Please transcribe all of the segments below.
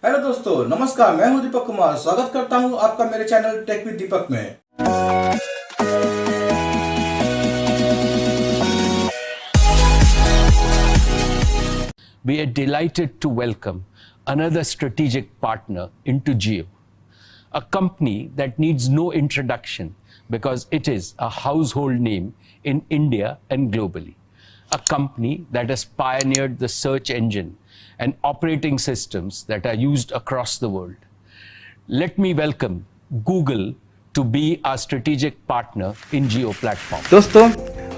Hello दोस्तों, नमस्कार। मैं हूं दीपक कुमार। स्वागत करता हूं आपका मेरे चैनल टेक विद दीपक में। We are delighted to welcome another strategic partner into Jio, a company that needs no introduction because it is a household name in India and globally. A company that has pioneered the search engine and operating systems that are used across the world. Let me welcome Google to be our strategic partner in Jio platform. दोस्तों,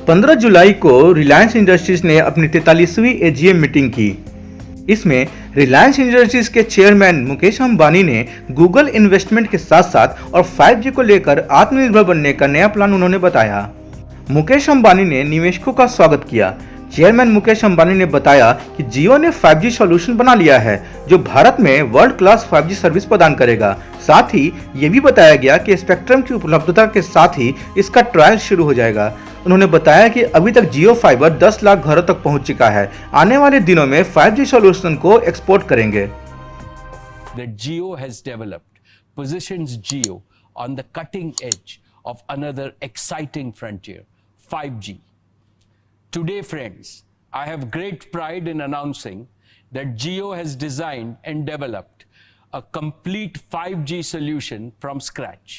15 जुलाई को Reliance industries ने अपनी 43वीं AGM meeting की। इसमें Reliance industries के chairman Mukesh Ambani ने Google investment के साथ साथ और 5G को लेकर आत्मनिर्भर बनने का नया प्लान उन्होंने बताया। मुकेश अंबानी ने निवेशकों का स्वागत किया। चेयरमैन मुकेश अंबानी ने बताया कि जियो ने 5G सॉल्यूशन बना लिया है जो भारत में वर्ल्ड क्लास 5G सर्विस प्रदान करेगा। साथ ही ये भी बताया गया कि स्पेक्ट्रम की उपलब्धता के साथ ही इसका ट्रायल शुरू हो जाएगा। उन्होंने बताया कि अभी तक जियो फाइबर 10 लाख घरों तक पहुंच चुका है। आने वाले दिनों में 5G सॉल्यूशन को एक्सपोर्ट करेंगे। That Jio has developed positions Jio on the cutting edge of another exciting frontier, 5G. Today, friends, I have great pride in announcing that Jio has designed and developed a complete 5G solution from scratch.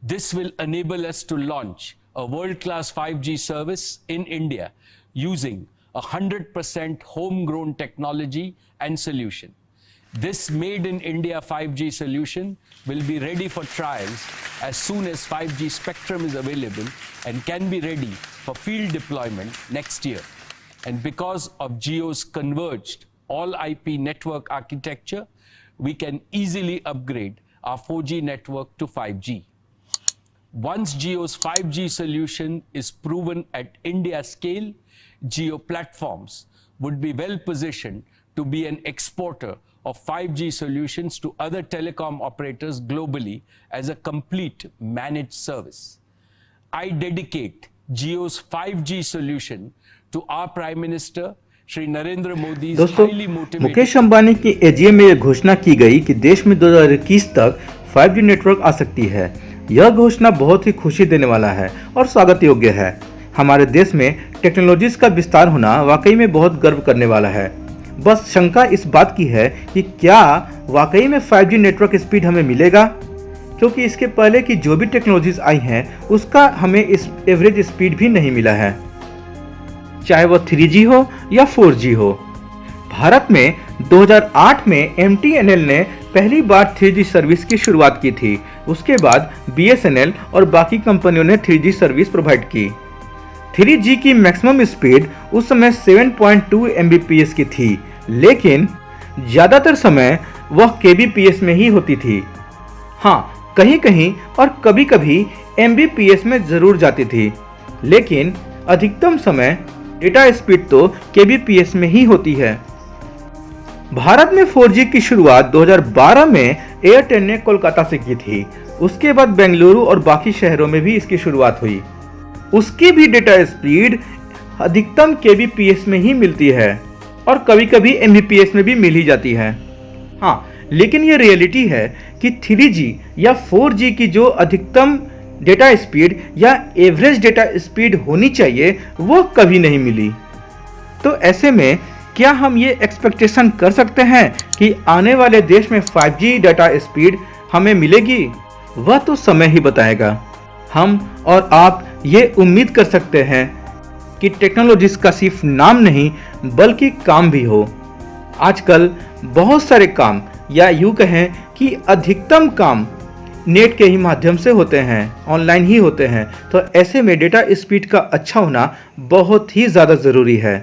This will enable us to launch a world-class 5G service in India using 100% homegrown technology and solution. This made in India 5G solution will be ready for trials as soon as 5G spectrum is available and can be ready for field deployment next year. And because of Jio's converged all IP network architecture, we can easily upgrade our 4G network to 5G. Once Jio's 5G solution is proven at India scale, Jio platforms would be well positioned to be an exporter of 5G solutions to other telecom operators globally as a complete managed service. I dedicate Jio's 5G solution to our Prime Minister Shri Narendra Modi's highly motivated. Mukesh Ambani की AGM में यह घोषणा की गई कि देश में 2021 तक 5G नेटवर्क आ सकती है। यह घोषणा बहुत ही खुशी देने वाला है और स्वागत योग्य है। हमारे देश में टेक्नोलॉजीज का विस्तार होना वाकई में बहुत गर्व करने वाला है। बस शंका इस बात की है कि क्या वाकई में 5G नेटवर्क स्पीड हमें मिलेगा, क्योंकि इसके पहले की जो भी टेक्नोलॉजीज आई हैं उसका हमें इस एवरेज स्पीड भी नहीं मिला है, चाहे वह 3G हो या 4G हो। भारत में 2008 में MTNL ने पहली बार 3G सर्विस की शुरुआत की थी। उसके बाद BSNL और बाकी कंपनियों ने 3G सर्विस प्रोवाइड की। 3G की मैक्सिमम स्पीड उस समय 7.2 Mbps की थी, लेकिन ज़्यादातर समय वह kbps में ही होती थी। हाँ, कहीं कहीं और कभी कभी Mbps में ज़रूर जाती थी, लेकिन अधिकतम समय डेटा स्पीड तो kbps में ही होती है। भारत में 4G की शुरुआत 2012 में एयरटेल ने कोलकाता से की थी। उसके बाद बेंगलुरु और बाकी शहरों में भी इसकी शुरुआत हुई। उसकी भी डेटा स्पीड अधिकतम kbps में ही मिलती है और कभी कभी mbps में भी मिल ही जाती है। हाँ, लेकिन ये रियलिटी है कि 3G या 4G की जो अधिकतम डेटा स्पीड या एवरेज डेटा स्पीड होनी चाहिए वो कभी नहीं मिली। तो ऐसे में क्या हम ये एक्सपेक्टेशन कर सकते हैं कि आने वाले देश में 5G डेटा स्पीड हमें मिलेगी? वह तो समय ही बताएगा। हम और आप ये उम्मीद कर सकते हैं कि टेक्नोलॉजीज का सिर्फ नाम नहीं बल्कि काम भी हो। आजकल बहुत सारे काम या यूँ कहें कि अधिकतम काम नेट के ही माध्यम से होते हैं, ऑनलाइन ही होते हैं। तो ऐसे में डेटा स्पीड का अच्छा होना बहुत ही ज़्यादा ज़रूरी है।